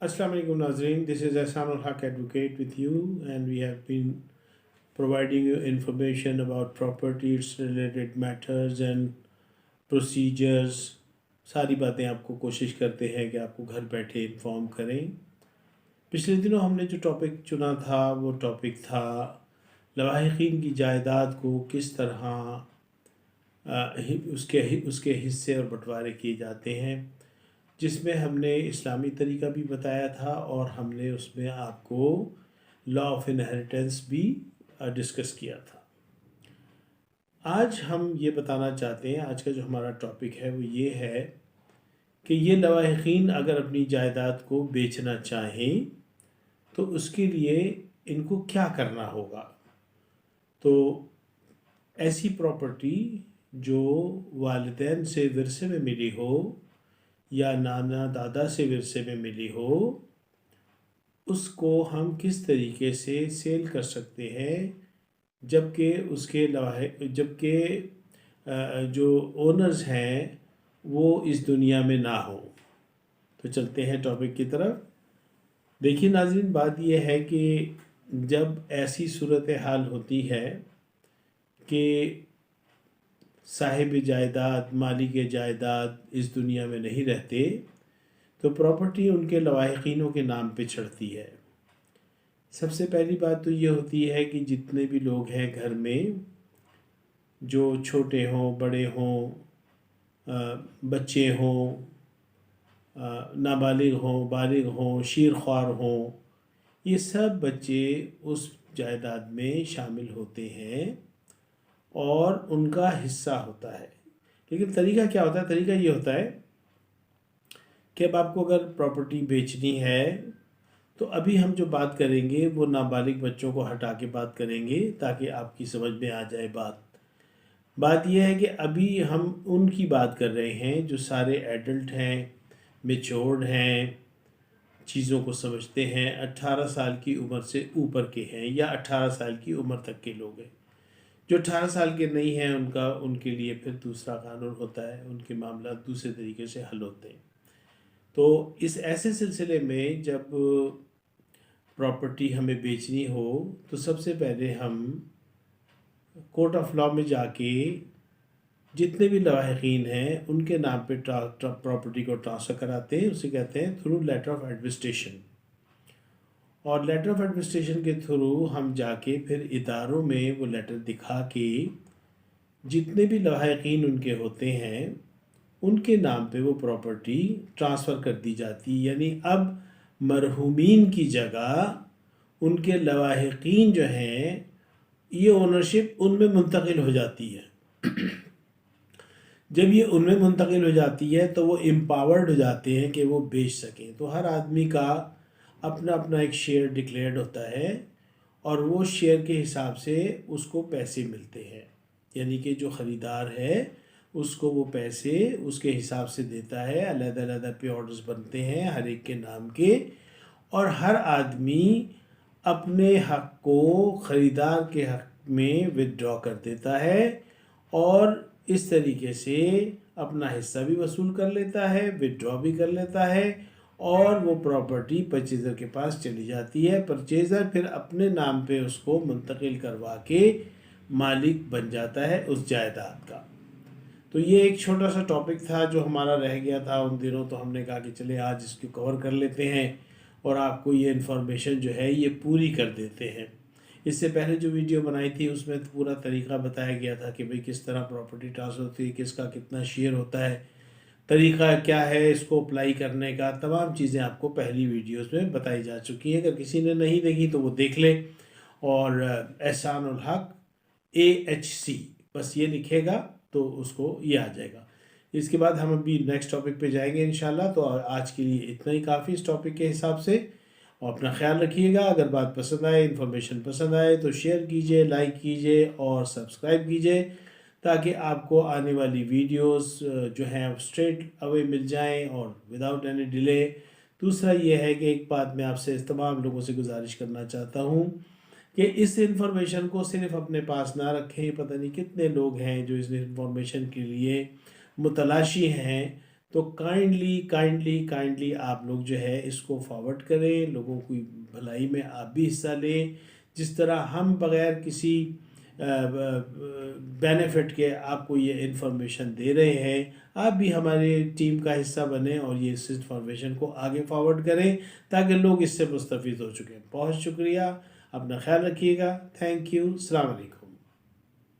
Assalamu alaikum Nazreen, this is Ahsanul Haq Advocate with you, and we have been providing you information about properties related matters and procedures. सारी बातें आपको कोशिश करते हैं कि आपको घर बैठे इन्फॉर्म करें। पिछले दिनों हमने जो टॉपिक चुना था वो टॉपिक था लवाहिकीन की जायदाद को किस तरह उसके हिस्से और बंटवारे किए जाते हैं, जिसमें हमने इस्लामी तरीका भी बताया था और हमने उसमें आपको लॉ ऑफ इनहेरिटेंस भी डिस्कस किया था। आज हम ये बताना चाहते हैं, आज का जो हमारा टॉपिक है वो ये है कि ये लवाहिकीन अगर अपनी जायदाद को बेचना चाहें तो उसके लिए इनको क्या करना होगा। तो ऐसी प्रॉपर्टी जो वालिदैन से विरसे में मिली हो या नाना दादा से विरसे में मिली हो, उसको हम किस तरीके से सेल कर सकते हैं जबकि जो ओनर्स हैं वो इस दुनिया में ना हो। तो चलते हैं टॉपिक की तरफ। देखिए नाज़रीन, बात यह है कि जब ऐसी सूरत हाल होती है कि साहिब जायदाद, मालिक जायदाद इस दुनिया में नहीं रहते, तो प्रॉपर्टी उनके लवाहिकीनों के नाम पे चढ़ती है। सबसे पहली बात तो ये होती है कि जितने भी लोग हैं घर में, जो छोटे हों, बड़े हों, बच्चे हों, नाबालिग हों, बालिग हों, शीरख्वार हों, ये सब बच्चे उस जायदाद में शामिल होते हैं और उनका हिस्सा होता है। लेकिन तरीका क्या होता है? तरीका ये होता है कि अब आपको अगर प्रॉपर्टी बेचनी है तो अभी हम जो बात करेंगे वो नाबालिग बच्चों को हटा के बात करेंगे ताकि आपकी समझ में आ जाए बात यह है कि अभी हम उनकी बात कर रहे हैं जो सारे एडल्ट हैं, मेच्योर्ड हैं, चीज़ों को समझते हैं, 18 साल की उम्र से ऊपर के हैं या 18 साल की उम्र तक के लोग हैं। जो 18 साल के नहीं हैं उनके लिए फिर दूसरा कानून होता है, उनके मामला दूसरे तरीके से हल होते हैं। तो इस ऐसे सिलसिले में जब प्रॉपर्टी हमें बेचनी हो तो सबसे पहले हम कोर्ट ऑफ लॉ में जाके जितने भी लवाहिकीन हैं उनके नाम पे प्रॉपर्टी को ट्रांसफ़र कराते हैं। उसे कहते हैं थ्रू लेटर ऑफ एडमिनिस्ट्रेशन। और लेटर ऑफ एडमिनिस्ट्रेशन के थ्रू हम जाके फिर इदारों में वो लेटर दिखा के जितने भी लवाहिकीन उनके होते हैं उनके नाम पे वो प्रॉपर्टी ट्रांसफ़र कर दी जाती है। यानी अब मरहूमीन की जगह उनके लवाहिकीन जो हैं, ये ओनरशिप उनमें मुंतकिल हो जाती है। जब ये उनमें मुंतकिल हो जाती है तो वो एम्पावर्ड हो जाते हैं कि वो बेच सकें। तो हर आदमी का अपना अपना एक शेयर डिक्लेयर्ड होता है और वो शेयर के हिसाब से उसको पैसे मिलते हैं। यानी कि जो ख़रीदार है उसको वो पैसे उसके हिसाब से देता है। अलग-अलग पे ऑर्डर्स बनते हैं हर एक के नाम के, और हर आदमी अपने हक़ को ख़रीदार के हक़ में विथड्रॉ कर देता है और इस तरीके से अपना हिस्सा भी वसूल कर लेता है, विथड्रॉ भी कर लेता है और वो प्रॉपर्टी परचेज़र के पास चली जाती है। परचेज़र फिर अपने नाम पे उसको मुंतकिल करवा के मालिक बन जाता है उस जायदाद का। तो ये एक छोटा सा टॉपिक था जो हमारा रह गया था उन दिनों, तो हमने कहा कि चले आज इसको कवर कर लेते हैं और आपको ये इन्फॉर्मेशन जो है ये पूरी कर देते हैं। इससे पहले जो वीडियो बनाई थी उसमें तो पूरा तरीका बताया गया था कि भाई किस तरह प्रॉपर्टी ट्रांसफ़र होती है, किसका कितना शेयर होता है, तरीका क्या है इसको अप्लाई करने का, तमाम चीज़ें आपको पहली वीडियोस में बताई जा चुकी हैं। अगर किसी ने नहीं देखी तो वो देख ले और एहसानुल हक AHC बस ये लिखेगा तो उसको ये आ जाएगा। इसके बाद हम अभी नेक्स्ट टॉपिक पे जाएंगे इंशाल्लाह। तो आज के लिए इतना ही काफ़ी इस टॉपिक के हिसाब से, और अपना ख्याल रखिएगा। अगर बात पसंद आए, इन्फॉर्मेशन पसंद आए तो शेयर कीजिए, लाइक कीजिए और सब्सक्राइब कीजिए ताकि आपको आने वाली वीडियोस जो हैं स्ट्रेट अवे मिल जाएं और विदाउट एनी डिले। दूसरा ये है कि एक बात मैं आपसे तमाम लोगों से गुजारिश करना चाहता हूँ कि इस इन्फॉर्मेशन को सिर्फ अपने पास ना रखें। पता नहीं कितने लोग हैं जो इस इन्फॉर्मेशन के लिए मुतलाशी हैं, تو کائنڈلی آپ لوگ جو ہے اس کو فارورڈ کریں، لوگوں کی بھلائی میں آپ بھی حصہ لیں، جس طرح ہم بغیر کسی بینیفٹ کے آپ کو یہ انفارمیشن دے رہے ہیں، آپ بھی ہماری ٹیم کا حصہ بنیں اور یہ اس انفارمیشن کو آگے فارورڈ کریں تاکہ لوگ اس سے مستفید ہو چکے ہیں۔ بہت شکریہ، اپنا خیال رکھیے گا، تھینک یو، السلام علیکم۔